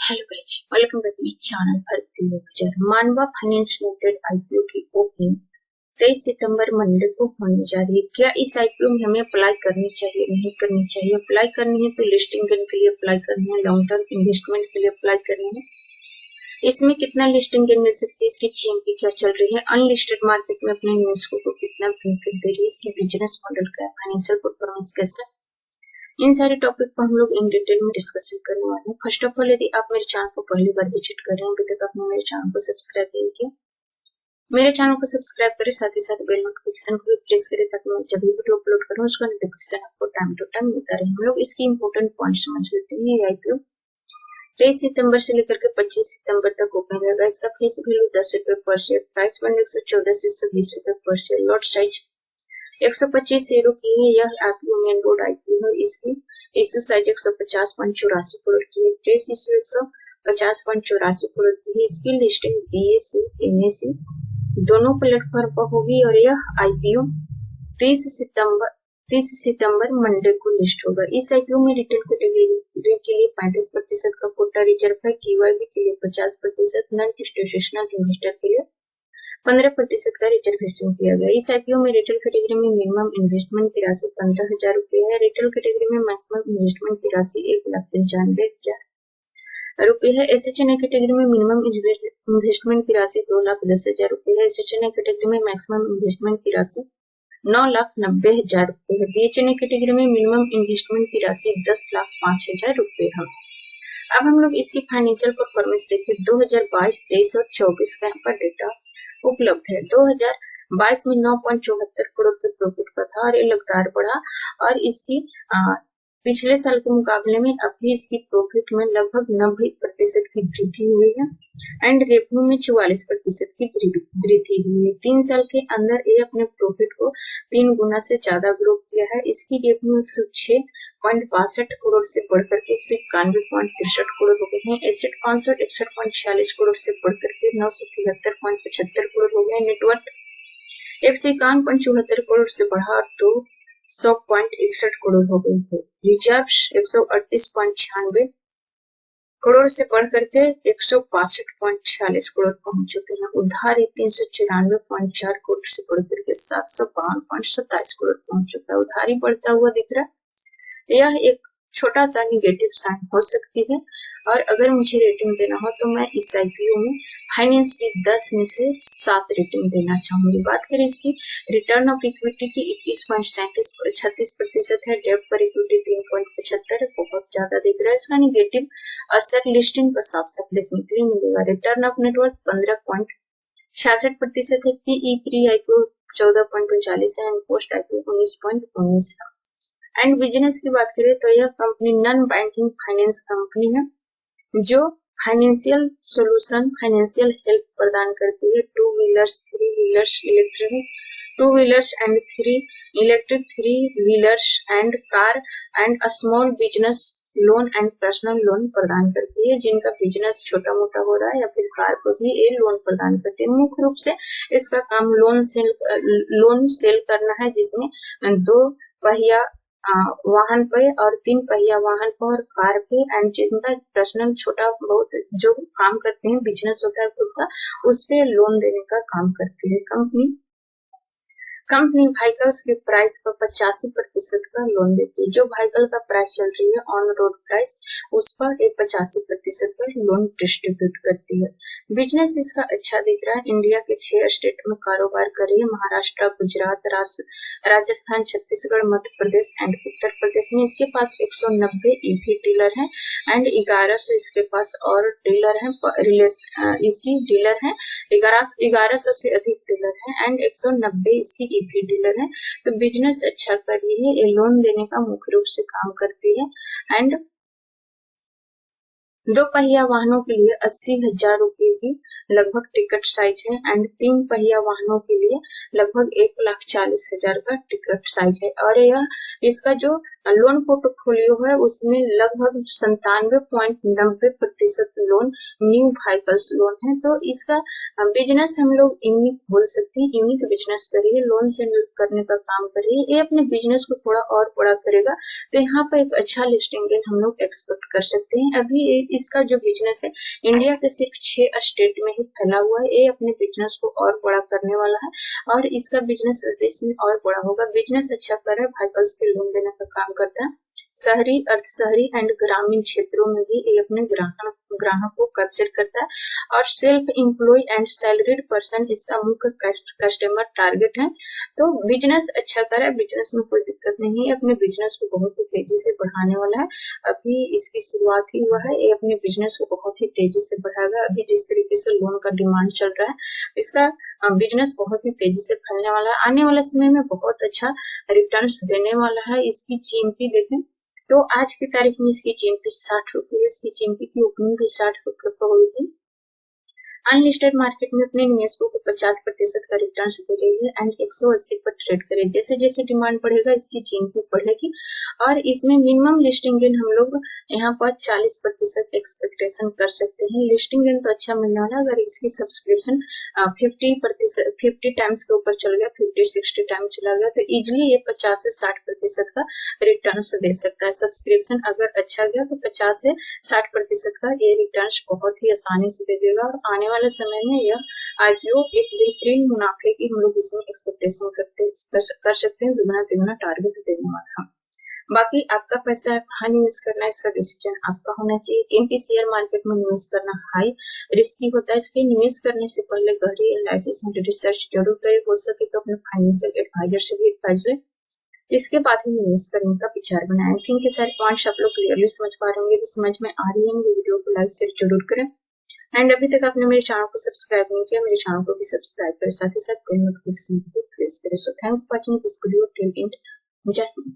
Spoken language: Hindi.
Hello guys, welcome back to channel Bharatiya Bazaar. Mandava finance limited IPO की ओपनिंग 23 सितंबर मंडे को होने जा रही है। क्या इस आईपीओ में हमें अप्लाई करनी चाहिए, नहीं करनी चाहिए? अप्लाई करनी है तो लिस्टिंग के लिए अप्लाई करनी है, लॉन्ग टर्म इन्वेस्टमेंट के लिए अप्लाई करनी है। इसमें कितना लिस्टिंग गेन मिल सकती है, इसकी जीएमपी क्या चल रही है, अनलिस्टेड मार्केट में अपने निवेशकों को कितना बेनिफिट दे रही है, इसकी बिजनेस मॉडल क्या है, फाइनेंशियल परफॉर्मेंस कैसा, इन सारे टॉपिक पर हम लोग इन डिटेल में डिस्कशन करने वाले हैं। फर्स्ट ऑफ ऑल, यदि आप मेरे चैनल को पहली बार विजिट कर रहे हैं, अभी तक आपने मेरे चैनल को सब्सक्राइब नहीं किया, मेरे चैनल को सब्सक्राइब करें, साथ ही साथ बेल नोटिफिकेशन को भी प्रेस करें ताकि मैं जब भी वीडियो अपलोड करूं उसका नोटिफिकेशन आपको टाइम टू टाइम मिलता रहे। हम लोग इसकी इंपॉर्टेंट पॉइंट समझ लेते हैं। ये आईपीओ 23 सितंबर से लेकर के 25 सितंबर तक ओपन रहेगा। इसका फेस वैल्यू 10 रुपए पर शेयर, प्राइस बन 114 से 120 रुपए पर शेयर, लॉट साइज 125 शेयरों की है। यह आईपीओ मेन बोर्ड आईपीओ है। इसकी इश्यू साइज 150.84 करोड़ की है। प्रेस इश्यू 150.84 करोड़ की है। इसकी लिस्टिंग बीएसई एनएसई दोनों प्लेटफॉर्म पर होगी और यह आईपीओ 30 सितंबर मंडे को लिस्ट होगा। इस आईपीओ में रिटेल कैटेगरी के लिए 35% का कोटा रिजर्व है, केवाईबी के लिए 50%, नॉन इंस्टीट्यूशनल इन्वेस्टर के लिए 15% का रिजर्वेशन किया गया। इस आईपीओ में रिटेल कैटेगरी में मिनिमम इन्वेस्टमेंट की राशि 15,000 रुपए है। रिटेल कैटेगरी में मैक्सिमम इन्वेस्टमेंट की राशि 1,95,000 रुपए है। एसएचएनआई कैटेगरी में मिनिमम इन्वेस्टमेंट की राशि 2,10,000 रुपए है। एसएचएनआई कैटेगरी में मैक्सिमम इन्वेस्टमेंट की राशि 9,90,000 रुपए है। बीएचएनआई कैटेगरी में मिनिमम इन्वेस्टमेंट की राशि 10,05,000 रुपए है। अब हम लोग इसकी फाइनेंशियल परफॉर्मेंस देखिए। 2022, 23 और 24 का यहाँ पर डेटा उपलब्ध है। 2022 में 9.74 करोड़ के प्रॉफिट का था और ये लगातार बढ़ा और इसकी पिछले साल के मुकाबले में अभी इसकी प्रॉफिट में लगभग 90% की वृद्धि हुई है एंड रेवेन्यू में 44% की वृद्धि हुई है। 3 साल के अंदर ये अपने प्रॉफिट को 3 गुना से ज्यादा ग्रो किया है। इसकी रेवेन्यू 106.62 करोड़ से बढ़कर के 191.63 करोड़ हो गए हैं। एसेट 561.46 करोड़ से बढ़कर के 973.75 करोड़ हो गए। नेटवर्थ 151.74 करोड़ से बढ़ा और 200.61 करोड़ हो गई है। रिजर्व 138.96 करोड़ से बढ़ करके 162.46 करोड़ पहुंच चुके हैं। उधारी 394.4 करोड़ से बढ़ करके 752.27 करोड़ पहुंच चुका है। उधारी बढ़ता हुआ दिख रहा है। यह एक छोटा सा निगेटिव साइन हो सकती है और अगर मुझे रेटिंग देना हो तो मैं इस आईपीओ में फाइनेंस की 10 में से 7 रेटिंग देना चाहूंगी। बात करें इसकी रिटर्न ऑफ इक्विटी की 21.36% है। डेब्ट पर इक्विटी 3.75 बहुत ज्यादा दिख रहा है। इसका निगेटिव असर लिस्टिंग पर साफ साफ देखने के लिए मिलेगा। रिटर्न ऑफ नेटवर्क 15.66% है। पीई प्री आईपीओ 14.39 है एंड पोस्ट आईपीओ 19.19 है। एंड बिजनेस की बात करें तो यह company non banking finance company है जो फाइनेंशियल सोल्यूशन, फाइनेंशियल हेल्प प्रदान करती है। 2 wheelers, 3 wheelers, electric 2 wheelers and 3 electric 3 wheelers and car and small business loan and personal loan प्रदान करती है। जिनका बिजनेस छोटा मोटा हो रहा है या फिर कार को भी ये लोन प्रदान करती है। मुख्य रूप से इसका काम लोन सेल करना है, जिसमें 2 पहिया वाहन पे और 3 पहिया वाहन पर और कार पे एंड जिनका पर्सनल छोटा बहुत जो काम करते हैं, बिजनेस होता है खुद का, उस पे लोन देने का काम करती है कंपनी व्हीकल्स के प्राइस पर 85% का लोन देती है। जो व्हीकल का प्राइस चल रही है ऑन रोड प्राइस, उस पर 85% का लोन डिस्ट्रीब्यूट करती है। बिजनेस इसका अच्छा दिख रहा है। इंडिया के 6 स्टेट में कारोबार कर रही है। महाराष्ट्र, गुजरात, राजस्थान, छत्तीसगढ़, मध्य प्रदेश एंड उत्तर प्रदेश में। इसके पास 190 ईवी डीलर है एंड 1100 इसके पास और डीलर है। इसकी डीलर है 1100 से अधिक डीलर है एंड 190 इसकी ईवी डीलर है। तो बिजनेस अच्छा कर रही है। ये लोन देने का मुख्य रूप से काम करती है एंड 2 पहिया वाहनों के लिए 80,000 रुपए की लगभग टिकट साइज है एंड 3 पहिया वाहनों के लिए लगभग 1,40,000 का टिकट साइज है। और यह इसका जो लोन पोर्टफोलियो है उसमें लगभग 97.90% लोन न्यू व्हीकल्स लोन है। तो इसका बिजनेस हम लोग यूनिक बोल सकते हैं, यूनिक बिजनेस करिए, लोन से करने का काम करिए, ये अपने बिजनेस को थोड़ा और बड़ा करेगा। तो यहाँ पर एक अच्छा लिस्टिंग गेन हम लोग एक्सपेक्ट कर सकते हैं। अभी इसका जो बिजनेस है इंडिया के सिर्फ 6 स्टेट में ही फैला हुआ है, ये अपने बिजनेस को और बड़ा करने वाला है और इसका बिजनेस इसमें और बड़ा होगा। बिजनेस अच्छा कर रहा है, व्हीकल्स पे लोन देने का काम करता है, शहरी, अर्ध शहरी एंड ग्रामीण क्षेत्रों में भी ये अपने ग्राहक को कैप्चर करता है और self employ and salaried person इसका मुख्य कस्टमर टारगेट है। तो बिजनेस अच्छा कर रहा है, बिजनेस में कोई दिक्कत नहीं है, अपने बिजनेस को बहुत ही तेजी से बढ़ाने वाला है। अभी इसकी शुरुआत ही हुआ है, ये अपने बिजनेस को बहुत ही तेजी से बढ़ाएगा। अभी जिस तरीके से लोन का डिमांड चल रहा है इसका बिजनेस बहुत ही तेजी से फैलने वाला है, आने वाले समय में बहुत अच्छा रिटर्न्स देने वाला है। इसकी जीएमपी देखें तो आज की तारीख में इसकी जीएमपी 60 रुपये, इसकी जीएमपी की ओपनिंग भी 60 रुपये पर हुई थी। अनलिस्टेड मार्केट में अपने निवेशकों को 50% का रिटर्न दे रही है एंड 180 पर ट्रेड करे। जैसे जैसे डिमांड बढ़ेगा इसकी जीएमपी बढ़ेगी और इसमें मिनिमम लिस्टिंग गेन हम लोग यहाँ पर 40% एक्सपेक्टेशन कर सकते हैं। लिस्टिंग गेन तो अच्छा मिलने वाला है अगर इसकी सब्सक्रिप्शन 50 टाइम्स के ऊपर चल गया, 50-60 टाइम्स चला गया तो इजिली ये 50 से 60% का रिटर्न दे सकता है। सब्सक्रिप्शन अगर अच्छा गया तो 50 से 60% का ये रिटर्न बहुत ही आसानी से दे देगा और आने वाले समय में यह आईपीओ एक बेहतरीन मुनाफे की हम लोग इसमें एक्सपेक्टेशन कर सकते हैं, दुगना तिगुना टारगेट देने वाला। बाकी आपका पैसा कहाँ निवेश करना है इसका डिसीजन आपका होना चाहिए, क्योंकि शेयर मार्केट में निवेश करना हाई रिस्की होता है। इसके निवेश करने से पहले गहरी एनालिसिस एंड रिसर्च जरूर करें, हो सके तो अपने फाइनेंशियल एडवाइजर से भी एडवाइज लें, इसके बाद ही निवेश करने का विचार बनाएं। आई थिंक सारे पॉइंट्स आप लोग क्लियरली समझ पा रहे होंगे। यदि समझ में आ रही है वीडियो को लाइक शेयर जरूर करें एंड अभी तक आपने मेरे चैनल को सब्सक्राइब नहीं किया मेरे चैनल को भी सब्सक्राइब करें, साथ ही साथ बेल नोटिफिकेशन को प्रेस करें। So thanks for watching this video till and. जय हिंद।